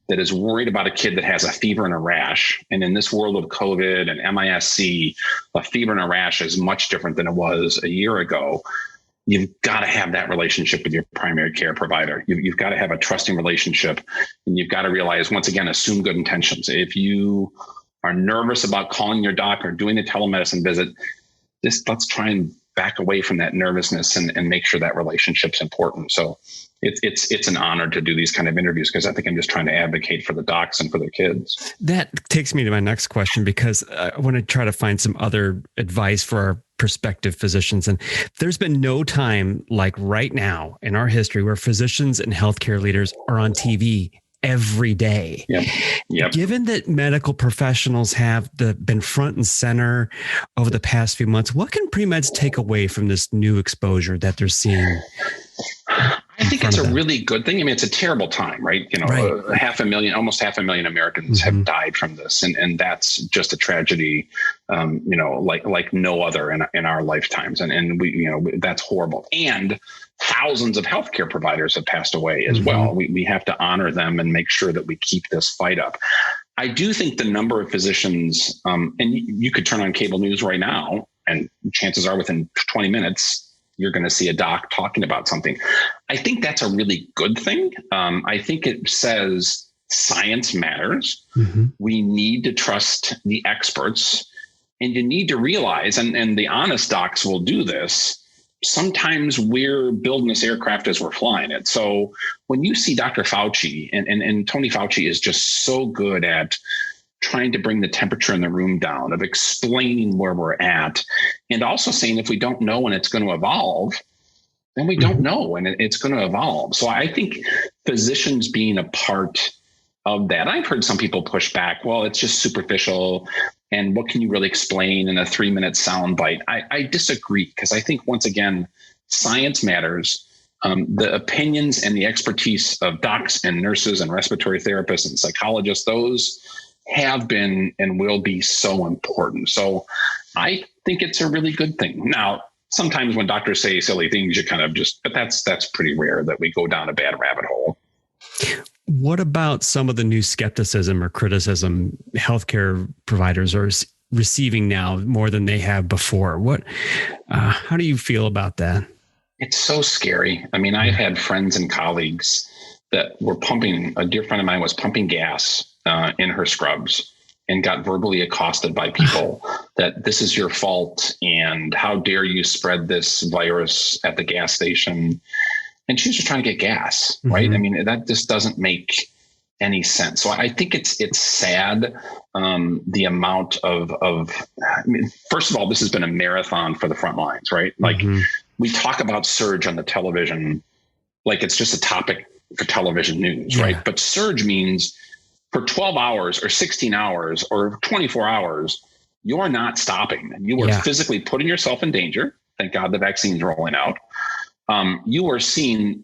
that is worried about a kid that has a fever and a rash, and in this world of COVID and MISC, a fever and a rash is much different than it was a year ago. You've got to have that relationship with your primary care provider. You've got to have a trusting relationship, and you've got to realize, once again, assume good intentions. If you are nervous about calling your doc or doing a telemedicine visit, let's try and back away from that nervousness and make sure that relationship's important. So it's an honor to do these kind of interviews because I think I'm just trying to advocate for the docs and for their kids. That takes me to my next question, because I want to try to find some other advice for our prospective physicians. And there's been no time like right now in our history where physicians and healthcare leaders are on TV every day. Yep. Given that medical professionals have been front and center over the past few months, what can pre-meds take away from this new exposure that they're seeing? I think it's a really good thing. I mean, it's a terrible time, right? Almost 500,000 Americans have died from this. And that's just a tragedy, like no other in our lifetimes. And we, that's horrible. And thousands of healthcare providers have passed away as well. We have to honor them and make sure that we keep this fight up. I do think the number of physicians, and you could turn on cable news right now, and chances are within 20 minutes, you're going to see a doc talking about something. I think that's a really good thing. I think it says science matters. We need to trust the experts, and you need to realize, and the honest docs will do this, sometimes we're building this aircraft as we're flying it. So when you see Dr. Fauci, and Tony Fauci is just so good at trying to bring the temperature in the room down, of explaining where we're at, and also saying if we don't know when it's going to evolve, then we don't know when it's going to evolve. So I think physicians being a part of that, I've heard some people push back, well, it's just superficial, and what can you really explain in a 3-minute soundbite? I disagree, because I think, once again, science matters. The opinions and the expertise of docs and nurses and respiratory therapists and psychologists, those have been and will be so important. So I think it's a really good thing. Now, sometimes when doctors say silly things, you kind of but that's pretty rare that we go down a bad rabbit hole. What about some of the new skepticism or criticism healthcare providers are receiving now more than they have before? How do you feel about that? It's so scary. I mean, I've had friends and colleagues that were a dear friend of mine was pumping gas in her scrubs and got verbally accosted by people that this is your fault and how dare you spread this virus at the gas station. And she was just trying to get gas, right? I mean, that just doesn't make any sense. So I think it's sad, the amount of I mean, first of all, this has been a marathon for the front lines, right? Like we talk about surge on the television like it's just a topic for television news, right? But surge means for 12 hours or 16 hours or 24 hours, you're not stopping. You are physically putting yourself in danger. Thank God the vaccine's rolling out. You are seeing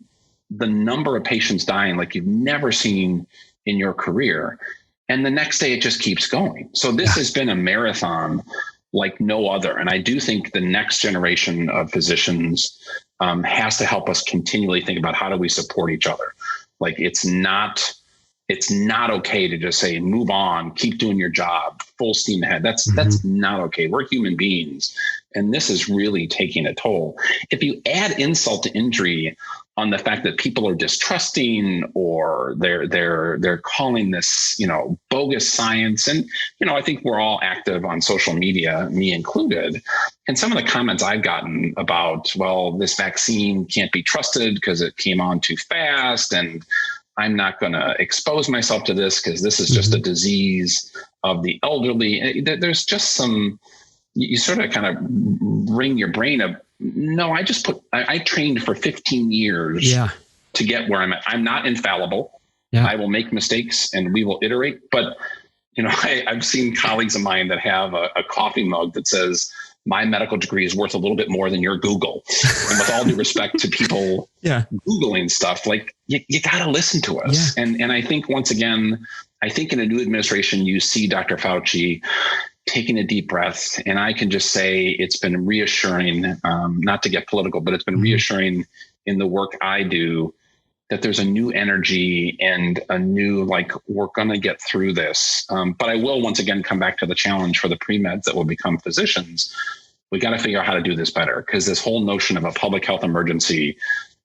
the number of patients dying like you've never seen in your career. And the next day it just keeps going. So this has been a marathon like no other. And I do think the next generation of physicians has to help us continually think about how do we support each other. Like it's not okay to just say, move on, keep doing your job, full steam ahead. That's not okay. We're human beings and this is really taking a toll. If you add insult to injury on the fact that people are distrusting, or they're calling this, bogus science. And, I think we're all active on social media, me included. And some of the comments I've gotten about, well, this vaccine can't be trusted because it came on too fast, and I'm not going to expose myself to this because this is just a disease of the elderly. There's just some, you sort of kind of ring your brain of, no, I trained for 15 years to get where I'm at. I'm not infallible. Yeah. I will make mistakes and we will iterate. But, I've seen colleagues of mine that have a coffee mug that says, my medical degree is worth a little bit more than your Google. And with all due respect to people Googling stuff, like you got to listen to us. Yeah. And I think, once again, in a new administration, you see Dr. Fauci taking a deep breath. And I can just say it's been reassuring, not to get political, but it's been reassuring in the work I do, that there's a new energy and a new, we're going to get through this. But I will once again come back to the challenge for the pre-meds that will become physicians. We got to figure out how to do this better, because this whole notion of a public health emergency,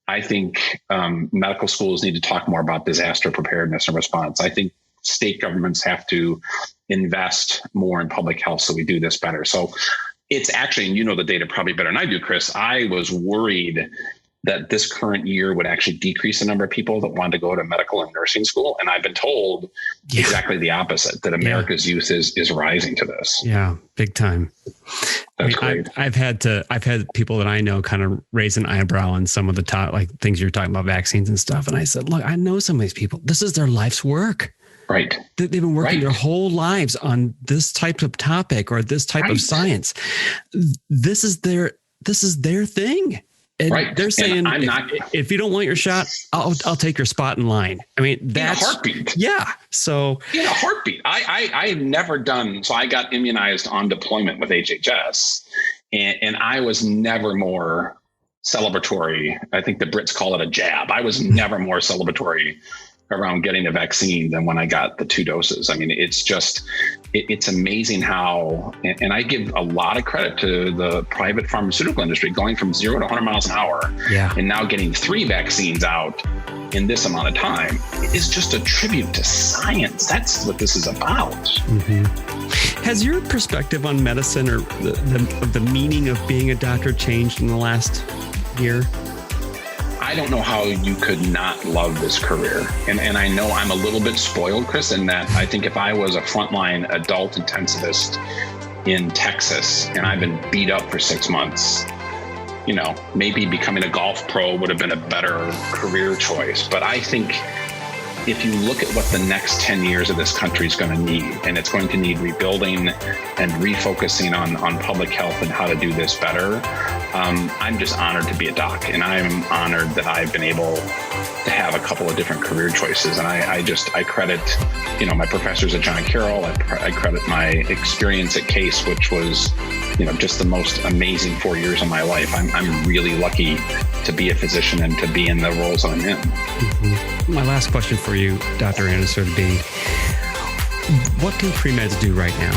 I think medical schools need to talk more about disaster preparedness and response. I think state governments have to invest more in public health so we do this better. So it's actually, and the data probably better than I do, Chris, I was worried that this current year would actually decrease the number of people that wanted to go to medical and nursing school. And I've been told exactly the opposite, that America's youth is rising to this. Yeah, big time. That's great. I've had people that I know kind of raise an eyebrow on some of the things you're talking about, vaccines and stuff. And I said, look, I know some of these people. This is their life's work. Right. They've been working their whole lives on this type of topic or this type of science. This is their thing. And they're saying, if you don't want your shot, I'll take your spot in line. I mean, that's in a heartbeat. Yeah. So in a heartbeat, I've never done. So I got immunized on deployment with HHS, and I was never more celebratory. I think the Brits call it a jab. I was never more celebratory around getting a vaccine than when I got the 2 doses. I mean, it's just, it's amazing how, and I give a lot of credit to the private pharmaceutical industry, going from 0 to 100 miles an hour and now getting 3 vaccines out in this amount of time is just a tribute to science. That's what this is about. Mm-hmm. Has your perspective on medicine or the meaning of being a doctor changed in the last year? I don't know how you could not love this career. And I know I'm a little bit spoiled, Chris, in that I think if I was a frontline adult intensivist in Texas and I've been beat up for 6 months, maybe becoming a golf pro would have been a better career choice. But I think if you look at what the next 10 years of this country is going to need, and it's going to need rebuilding and refocusing on public health and how to do this better, I'm just honored to be a doc. And I'm honored that I've been able to have a couple of different career choices. And I credit, my professors at John Carroll. I credit my experience at Case, which was, just the most amazing 4 years of my life. I'm really lucky to be a physician and to be in the roles I'm in. Mm-hmm. My last question for you, Dr. Anderson, would be, what can pre-meds do right now?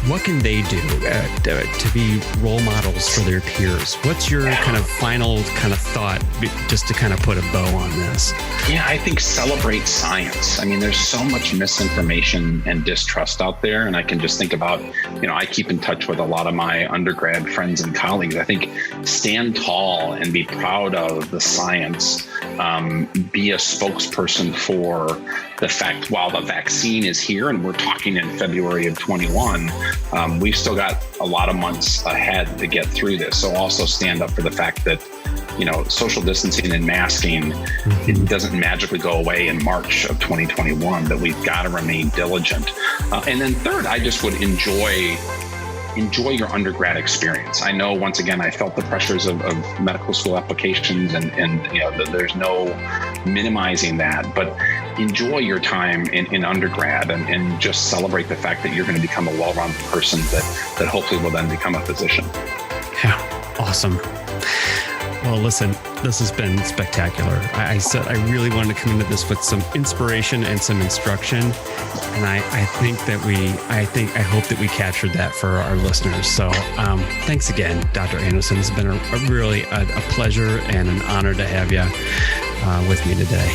What can they do to be role models for their peers? What's your kind of final kind of thought, just to kind of put a bow on this? Yeah, I think celebrate science. I mean, there's so much misinformation and distrust out there. And I can just think about, I keep in touch with a lot of my undergrad friends and colleagues. I think stand tall and be proud of the science. Be a spokesperson for the fact, while the vaccine is here and we're talking in February of 21, we've still got a lot of months ahead to get through this. So also stand up for the fact that, social distancing and masking, it doesn't magically go away in March of 2021, that we've got to remain diligent. And then third, I just would enjoy your undergrad experience. I know, once again, I felt the pressures of medical school applications and there's no minimizing that, but enjoy your time in undergrad and just celebrate the fact that you're going to become a well-rounded person that hopefully will then become a physician. Yeah, awesome. Well, listen, this has been spectacular. I said I really wanted to come into this with some inspiration and some instruction, and I hope that we captured that for our listeners. So thanks again, Dr. Anderson. It's been a pleasure and an honor to have you with me today.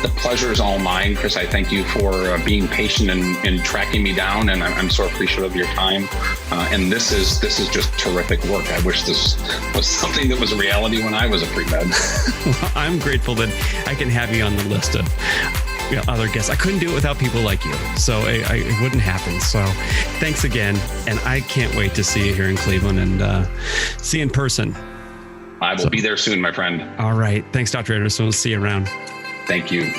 The pleasure is all mine, Chris. I thank you for being patient and tracking me down, and I'm so appreciative of your time. And this is just terrific work. I wish this was something that was a reality when I was a pre-med. Well, I'm grateful that I can have you on the list of other guests. I couldn't do it without people like you, so it wouldn't happen. So thanks again, and I can't wait to see you here in Cleveland and see you in person. I will be there soon, my friend. All right. Thanks, Dr. Anderson. We'll see you around. Thank you.